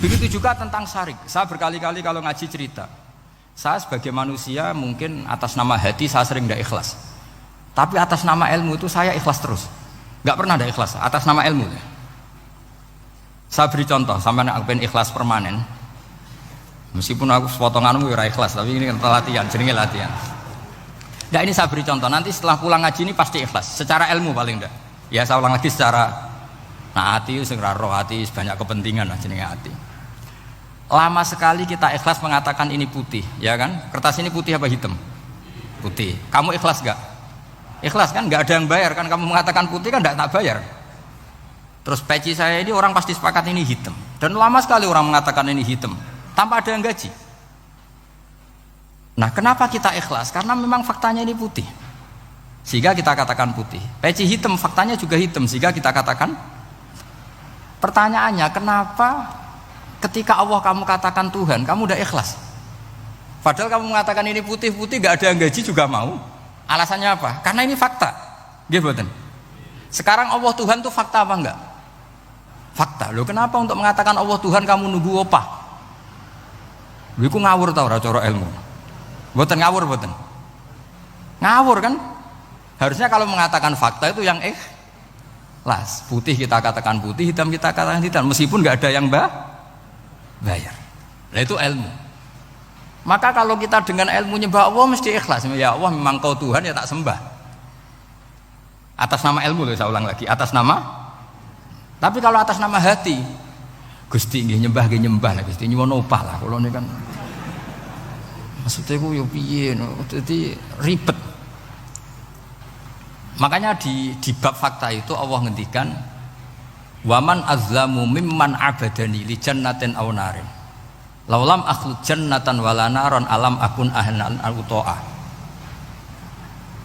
Begitu juga tentang syirik. Saya berkali-kali kalau ngaji cerita, saya sebagai manusia mungkin atas nama hati saya sering tidak ikhlas, tapi atas nama ilmu itu saya ikhlas terus, nggak pernah tidak ikhlas atas nama ilmu. Saya beri contoh, sampai aku pengen ikhlas permanen, meskipun aku sepotonganmu ya ikhlas, tapi ini latihan, jenenge latihan. Nah ini saya beri contoh, nanti setelah pulang ngaji ini pasti ikhlas, secara ilmu paling enggak. Ya saya ulang lagi secara, nah hati segera roh hati banyak kepentingan lah jenenge hati. Lama sekali kita ikhlas mengatakan ini putih, ya kan? Kertas ini putih apa hitam? Putih. Kamu ikhlas gak? Ikhlas kan? Gak ada yang bayar kan? Kamu mengatakan putih kan gak tak bayar. Terus peci saya ini orang pasti sepakat ini hitam. Dan lama sekali orang mengatakan ini hitam tanpa ada yang gaji. Nah kenapa kita ikhlas? Karena memang faktanya ini putih, sehingga kita katakan putih. Peci hitam faktanya juga hitam, sehingga kita katakan. Pertanyaannya, kenapa ketika Allah kamu katakan Tuhan, kamu udah ikhlas? Padahal kamu mengatakan ini putih-putih, gak ada yang gaji juga mau. Alasannya apa? Karena ini fakta. Gitu. Sekarang Allah Tuhan itu fakta apa enggak? Fakta. Loh kenapa untuk mengatakan Allah Tuhan kamu nunggu opah? Lho iku ngawur tau ora cara ilmu. Mboten ngawur mboten. Ngawur kan? Harusnya kalau mengatakan fakta itu yang ikhlas. Putih kita katakan putih, hitam kita katakan hitam, meskipun nggak ada yang bayar. Nah itu ilmu. Maka kalau kita dengan ilmu nyembah Allah mesti ikhlas. Ya Allah memang kau Tuhan ya tak sembah. Atas nama ilmu loh, saya ulang lagi, atas nama. Tapi kalau atas nama hati, Gusti nggih nyembah nggih nyembah lah Gusti nyuwun opah lah kula niku kan. Maksudnya ku yo piye dadi ribet. Makanya di bab fakta itu Allah ngendikan waman azlamu mimman abadani li jannatin aw narin. Laulam akhluq jannatan wala naron alam akun ahlan al-uto'ah.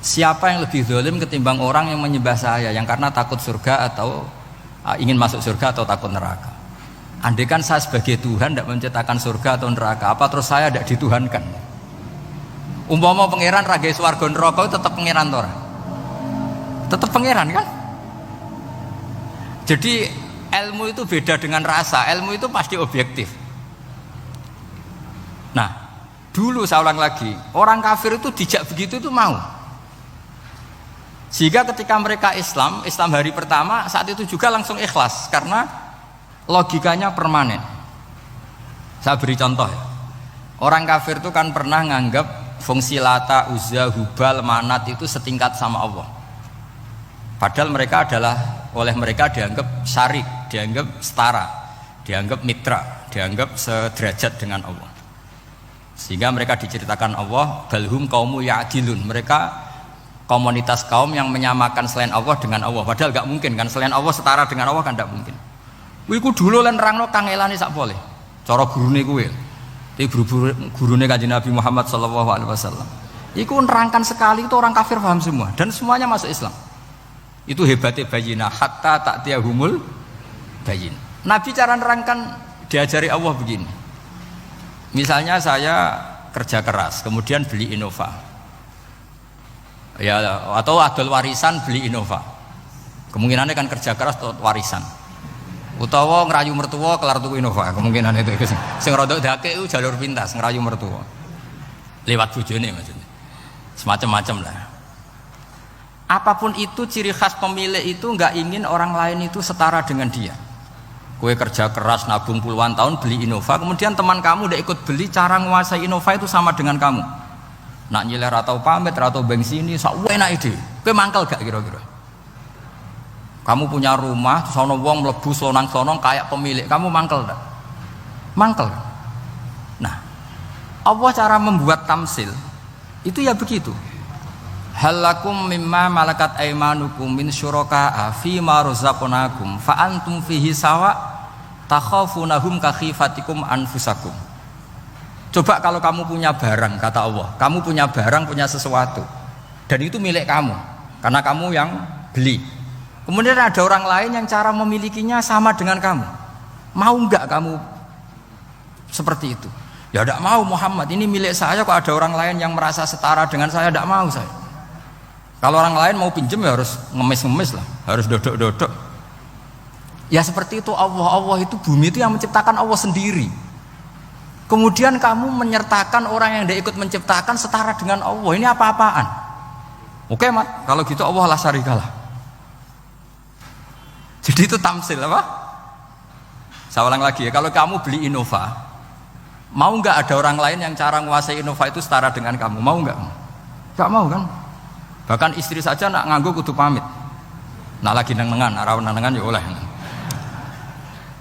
Siapa yang lebih zalim ketimbang orang yang menyembah saya yang karena takut surga atau ingin masuk surga atau takut neraka. Andai kan saya sebagai Tuhan tidak menciptakan surga atau neraka, apa terus saya tidak dituhankan? Umpama pangeran ragai swarga neraka itu tetap pangeran tora, tetap pangeran kan? Jadi ilmu itu beda dengan rasa, ilmu itu pasti objektif. Nah, dulu saya ulang lagi, orang kafir itu dijak begitu itu mau. Sehingga ketika mereka Islam hari pertama saat itu juga langsung ikhlas karena logikanya permanen. Saya beri contoh ya. Orang kafir itu kan pernah nganggap fungsi Lata, Uzza, Hubal, Manat itu setingkat sama Allah. Padahal mereka oleh mereka dianggap syarik, dianggap setara, dianggap mitra, dianggap sederajat dengan Allah. Sehingga mereka diceritakan Allah balhum qaumu ya'dilun. Mereka komunitas kaum yang menyamakan selain Allah dengan Allah, padahal gak mungkin kan, selain Allah setara dengan Allah kan gak mungkin. Iku dulu lan nerangno kangelane sak boleh cara gurune kuwi. Iki gurune Kanjeng Nabi Muhammad sallallahu alaihi wasallam. Iku nerangkan sekali itu orang kafir paham semua dan semuanya masuk Islam. Itu hebatnya bayina hatta ta'tiyahumul bayin. Nabi cara nerangkan diajari Allah begini. Misalnya saya kerja keras, kemudian beli Innova. Ya atau adol warisan beli Innova, kemungkinannya kan kerja keras atau warisan, utawa ngerayu mertua kelar tuku Innova, kemungkinan itu sing rodok dake itu jalur pintas ngerayu mertua lewat bojone maksudnya, semacam-macam lah. Apapun itu ciri khas pemilik itu nggak ingin orang lain itu setara dengan dia. Kue kerja keras nabung puluhan tahun beli Innova, kemudian teman kamu udah ikut beli, cara menguasai Innova itu sama dengan kamu. Nak nyiler atau pamit atau bengsini sak enak ide. Kowe mangkel gak kira-kira? Kamu punya rumah, terus ana wong mlebu sonang-sonong kayak pemilik, kamu mangkel enggak? Mangkel. Nah, Allah cara membuat tamsil itu ya begitu. Halakum mimma malakat aymanukum min syuraka'a fi ma razaqnakum fa antum fihi sawa takhafunahum ka khifatikum anfusakum. Coba kalau kamu punya barang, kata Allah, kamu punya barang, punya sesuatu dan itu milik kamu karena kamu yang beli. Kemudian ada orang lain yang cara memilikinya sama dengan kamu, mau enggak kamu seperti itu? Ya tidak mau Muhammad, ini milik saya kok ada orang lain yang merasa setara dengan saya, tidak mau saya. Kalau orang lain mau pinjam ya harus ngemis-ngemis lah, harus dodok-dodok. Ya seperti itu Allah itu bumi itu yang menciptakan Allah sendiri. Kemudian kamu menyertakan orang yang tidak ikut menciptakan setara dengan Allah. Ini apa-apaan? Oke mat, kalau gitu Allah la syarikalah. Jadi itu tamsil apa? Saya ulang lagi ya, kalau kamu beli Innova, mau nggak ada orang lain yang cara menguasai Innova itu setara dengan kamu? Mau nggak? Nggak mau kan? Bahkan istri saja nak nganggo kudu pamit. Nak lagi nengan, arawan nengan ya oleh.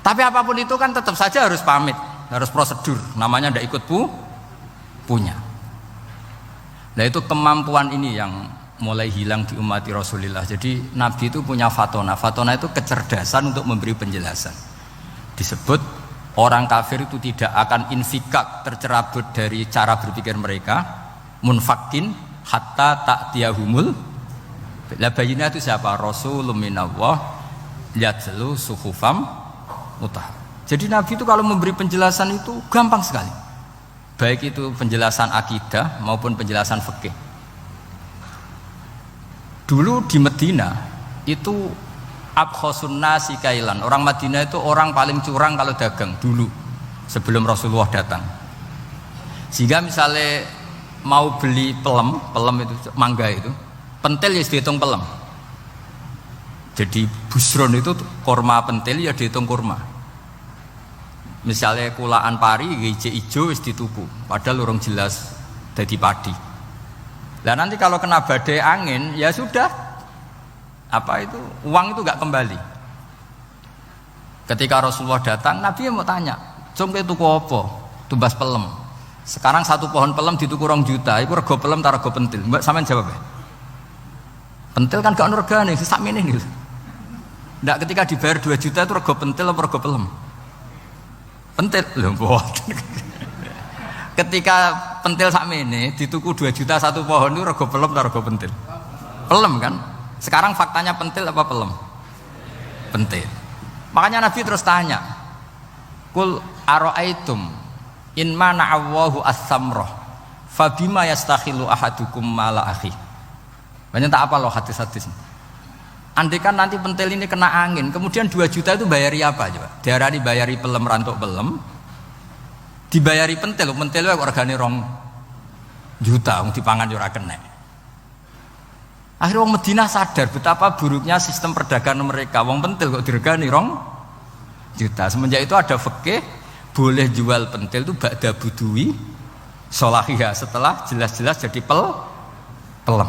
Tapi apapun itu kan tetap saja harus pamit, harus prosedur. Namanya ndak ikut punya. Nah itu kemampuan ini yang mulai hilang di umat Rasulullah. Jadi Nabi itu punya fatona. Fatona itu kecerdasan untuk memberi penjelasan. Disebut orang kafir itu tidak akan infikak, tercerabut dari cara berpikir mereka. Munfakin hatta ta'tiyahumul. La bayina itu siapa? Rasulun minallah yatlu suhufam mutah. Jadi Nabi itu kalau memberi penjelasan itu gampang sekali. Baik itu penjelasan akidah maupun penjelasan fikih. Dulu di Medina itu abkhosun nasi kailan. Orang Madinah itu orang paling curang kalau dagang dulu sebelum Rasulullah datang. Sehingga misalnya mau beli pelem itu mangga itu, pentil ya dihitung pelem. Jadi busron itu kurma pentil ya dihitung kurma. Misalnya kulaan pari hijau wis dituku, padahal urung jelas jadi padi. Nah nanti kalau kena badai angin ya sudah, apa itu uang itu nggak kembali. Ketika Rasulullah datang, Nabi mau tanya, "Cung tuku apa?" Tumbas pelem. Sekarang satu pohon pelem dituku 2 juta, itu rego pelem tar rego pentil. Mbak sampean jawab ya? Pentil kan gak ono regane, sakmene iki. Ndak ketika dibayar 2 juta itu rego pentil apa rego pelem? Pentil lho mboten. Ketika pentil sakmene dituku 2 juta satu pohon itu rego pelem atau rego pentil? Pelem kan? Sekarang faktanya pentil apa pelem? Pentil. Makanya Nabi terus tanya, "Kul ara'aitum in mana'allahu as-samrah fabima yastakhilu ahadukum mala akhi." Banyak tak apa loh hadis-hadis. Andai kan nanti pentil ini kena angin, kemudian 2 juta itu bayari apa coba? Diarani bayari pelem rantuk pelem, dibayari pentil itu regane 2 juta, dipangan ora kena. Akhirnya wong Madinah sadar betapa buruknya sistem perdagangan mereka. Wong pentil kok diregani 2 juta. Semenjak itu ada fikih boleh jual pentil itu ba'da budui sholahiyah, setelah jelas-jelas jadi pelem.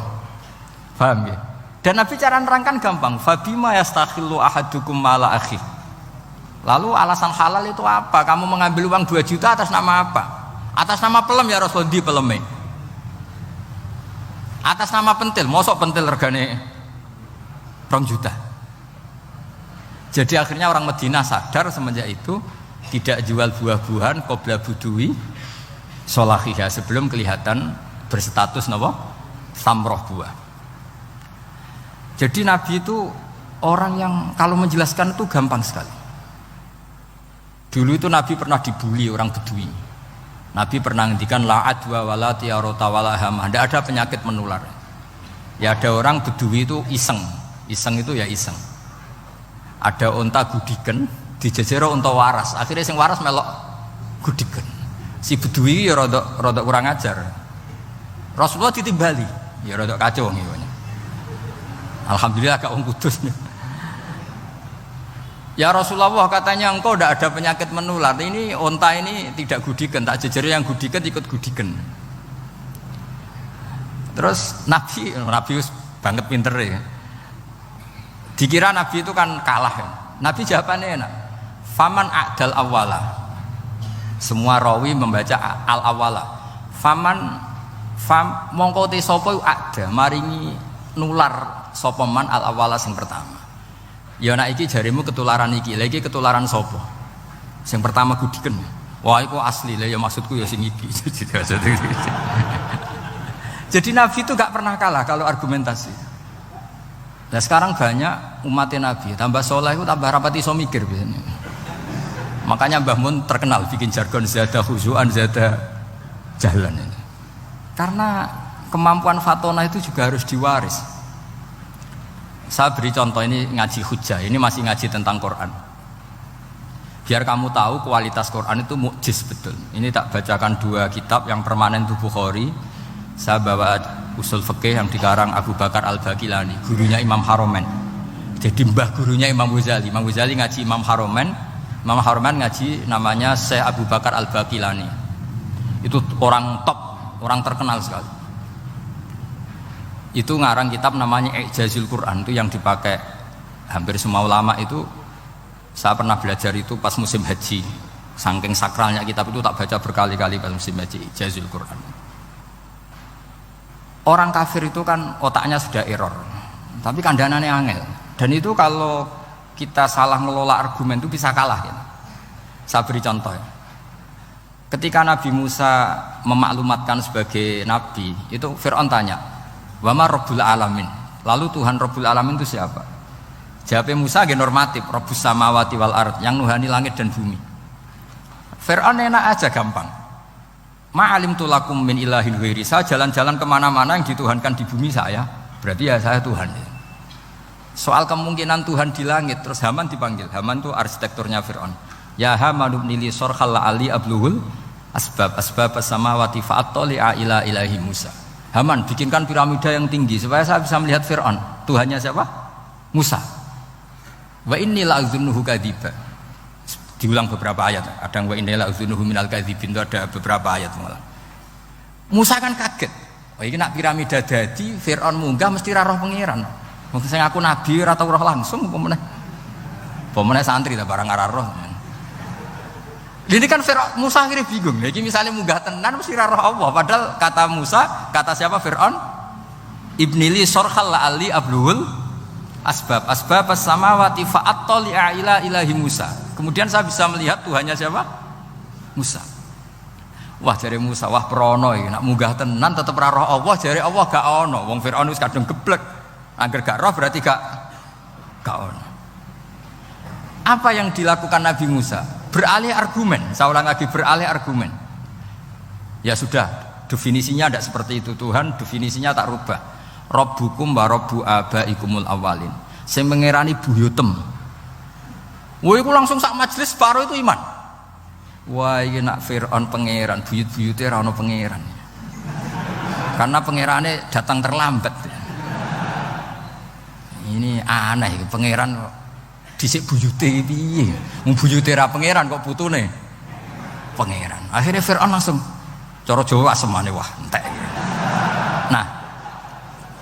Paham ya? Dan Nabi cara nerangkan gampang. Fabima yastakhillu ahadukum mala akhi. Lalu alasan halal itu apa? Kamu mengambil uang 2 juta atas nama apa? Atas nama pelem ya Rasul di peleme. Atas nama pentil, mosok pentil regane 2 juta. Jadi akhirnya orang Madinah sadar semenjak itu tidak jual buah-buahan qobla budui sholahiyah, sebelum kelihatan berstatus napa? Samroh buah. Jadi Nabi itu orang yang kalau menjelaskan itu gampang sekali. Dulu itu Nabi pernah dibully orang Bedui. Nabi pernah ngendikan la adwa wala tiarota wala hamah. Tidak ada penyakit menular. Ya ada orang Bedui itu iseng. Iseng itu ya iseng. Ada unta gudiken, dijejero unta waras. Akhirnya sing waras melok gudiken. Si Bedui ya rodok kurang ajar. Rasulullah ditimbali. Ya rodok kacau ngene. Alhamdulillah gak wong kudus. Ya Rasulullah, katanya engkau tidak ada penyakit menular. Ini onta ini tidak gudiken, tak jejeri yang gudiken ikut gudiken. Terus Nabi banget pinter ya. Dikira Nabi itu kan kalah ya. Nabi jawabannya enak. Faman a'dal awala. Semua rawi membaca al awala. Mongko te sapa ada maringi nular sapa man al awala sing pertama. Ya nek iki jarimu ketularan iki, lagi ketularan sapa? Sing pertama gudiken. Wah iku asli lah ya, maksudku ya sing iki. Jadi Nabi itu gak pernah kalah kalau argumentasi. Nah sekarang banyak umatnya Nabi tambah soleh itu tambah rapati iso mikir biasanya. Makanya Mbah Mun terkenal bikin jargon zada khusyuan zada jalan ini. Karena kemampuan fatona itu juga harus diwaris. Saya beri contoh, ini ngaji hujjah, ini masih ngaji tentang Quran. Biar kamu tahu kualitas Quran itu mukjiz betul. Ini tak bacakan 2 kitab yang permanen itu Bukhari. Saya bawa usul fikih yang dikarang Abu Bakar Al-Baqilani, gurunya Imam Haromen. Jadi mbah gurunya Imam Ghazali. Imam Ghazali ngaji Imam Haromen. Imam Haromen ngaji namanya Syekh Abu Bakar Al-Baqilani. Itu orang top, orang terkenal sekali. Itu ngarang kitab namanya I'jazul Quran, itu yang dipakai hampir semua ulama itu. Saya pernah belajar itu pas musim haji. Saking sakralnya kitab itu tak baca berkali-kali pas musim haji, I'jazul Quran. Orang kafir itu kan otaknya sudah error, tapi kandanannya angel. Dan itu kalau kita salah ngelola argumen itu bisa kalah. Gitu. Saya beri contoh ya. Ketika Nabi Musa memaklumatkan sebagai nabi, itu Fir'aun tanya, "Wama Rabbul Alamin?" Lalu Tuhan Rabbul Alamin itu siapa? Jawabnya Musa nggih normatif, Rabbus samawati wal ard, yang nuhani langit dan bumi. Fir'aun enak aja gampang. Ma'alimtu lakum min ilahin ghairi. Saya jalan-jalan kemana-mana yang dituhankan di bumi saya, berarti ya saya Tuhan. Soal kemungkinan Tuhan di langit, terus Haman dipanggil. Haman itu arsitekturnya Fir'aun. Ya Haman ibnili sorkhal la'ali abluhul asbab as-samawati fa'attali'a ila ilahi Musa. Haman bikinkan piramida yang tinggi supaya saya bisa melihat Fir'aun. Tuhannya siapa? Musa. Wa inni la'adzunuhu kadziba. Diulang beberapa ayat. Ada yang wa inni la'adzunuhu minal kadzibin, itu ada beberapa ayat malah. Musa kan kaget. Oh ini nak piramida dadi Fir'aun munggah mesti ra roh pangeran. Wong sing aku nabi ora tau roh langsung pemeneh santri ta barang ora roh. Ini kan Fir'aun Musa akhirnya bingung. Iki misalnya munggah tenan mesti ra roh Allah. Padahal kata Musa, kata siapa Fir'aun? Ibnili sorkhal la'ali abluhul asbab as-samawati fa'attali'a ila ilahi Musa. Kemudian saya bisa melihat Tuhannya siapa? Musa. Wah jare Musa, wah prono iki nak munggah tenan tetep ra roh Allah, jare Allah gak ono. Wong Firaun wis kadung geblek. Angger gak roh berarti gak ono. Apa yang dilakukan Nabi Musa? Beralih argumen. Saya ulang lagi, beralih argumen. Ya sudah, definisinya tidak seperti itu. Tuhan definisinya tak rubah. Rabbukum wa rabbu abaikumul awalin. Sing mengerani buyutem. Wah iku langsung sak majelis paro itu iman. Wah iki nak Fir'aun pangeran, buyut-buyute ora ono pangeran. Karena pangerane datang terlambat. Ini aneh pangeran dhisik buyute piye? Wong buyute ra pangeran kok putune pangeran. Akhirnya Fir'aun langsung cara Jawa asemane wah entek. Nah,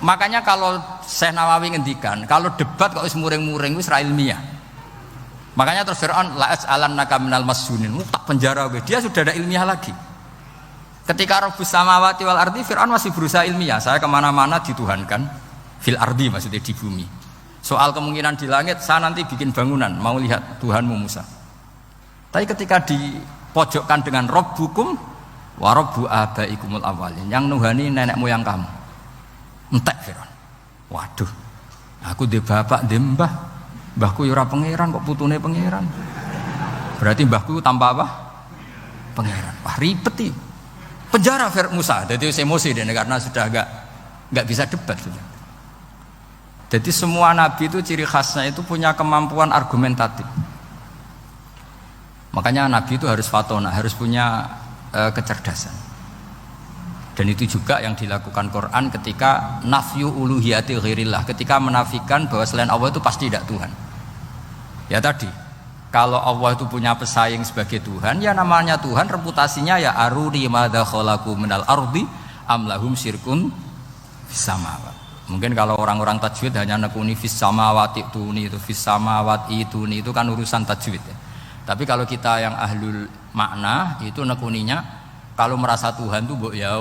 makanya kalau Syekh Nawawi ngendikan, kalau debat kok wis muring-muring wis ra ilmiah. Makanya terus Fir'aun la as'alannaka minal masjunin, tak penjara gue. Dia sudah ada ilmiah lagi. Ketika Rabbus samawati wal ardi, Fir'aun masih berusaha ilmiah. Saya kemana-mana dituhankan fil ardi, maksudnya di bumi. Soal kemungkinan di langit, saya nanti bikin bangunan mau lihat Tuhanmu Musa. Tapi ketika dipojokkan dengan Rabbukum wa rabbu abaikumul awalin, yang nuhani nenek moyang kamu, entek Fir'aun. Waduh, aku di bapak di mbah, mbahku ora pangeran kok putune pangeran. Berarti mbahku tanpa apa? Pangeran. Wah ribet nih. Penjara Musa. Jadi emosi dia karena sudah nggak bisa debat sudah. Jadi semua nabi itu ciri khasnya itu punya kemampuan argumentatif. Makanya nabi itu harus fatona, harus punya kecerdasan. Dan itu juga yang dilakukan Quran ketika nafyu uluhiyati ghairillah, ketika menafikan bahwa selain Allah itu pasti tidak Tuhan. Ya tadi, kalau Allah itu punya pesaing sebagai Tuhan, ya namanya Tuhan, reputasinya ya aruni madza khalaqu minal ardi am lahum syirkun fis samawat. Mungkin kalau orang-orang tajwid hanya nekuni fis samawati tuni, itu fis samawati tuni, itu kan urusan tajwid ya. Tapi kalau kita yang ahlul makna itu nekuninya kalau merasa Tuhan itu ya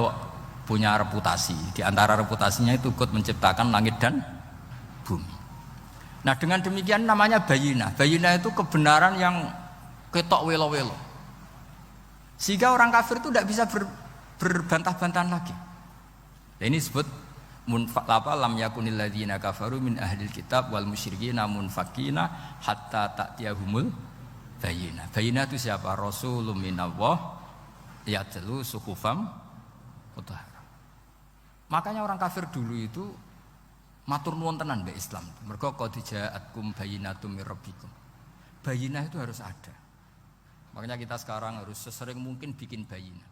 punya reputasi. Di antara reputasinya itu ikut menciptakan langit dan bumi. Nah dengan demikian namanya bayinah. Bayinah itu kebenaran yang ketok welo-welo. Sehingga orang kafir itu tidak bisa berbantah-bantahan lagi. Nah, ini disebut lam yakunil ladzina kafaru min ahlil kitab wal musyrikina munfakina hatta ta'tiyahumul bayinah. Bayinah itu siapa? Rasulun minallah yatlu suhufam mutahharah. Makanya orang kafir dulu itu matur nuwun tenan mbek Islam. Mergo qad ja'atkum bayyinatum mir rabbikum. Bayinah itu harus ada. Makanya kita sekarang harus sesering mungkin bikin bayinah.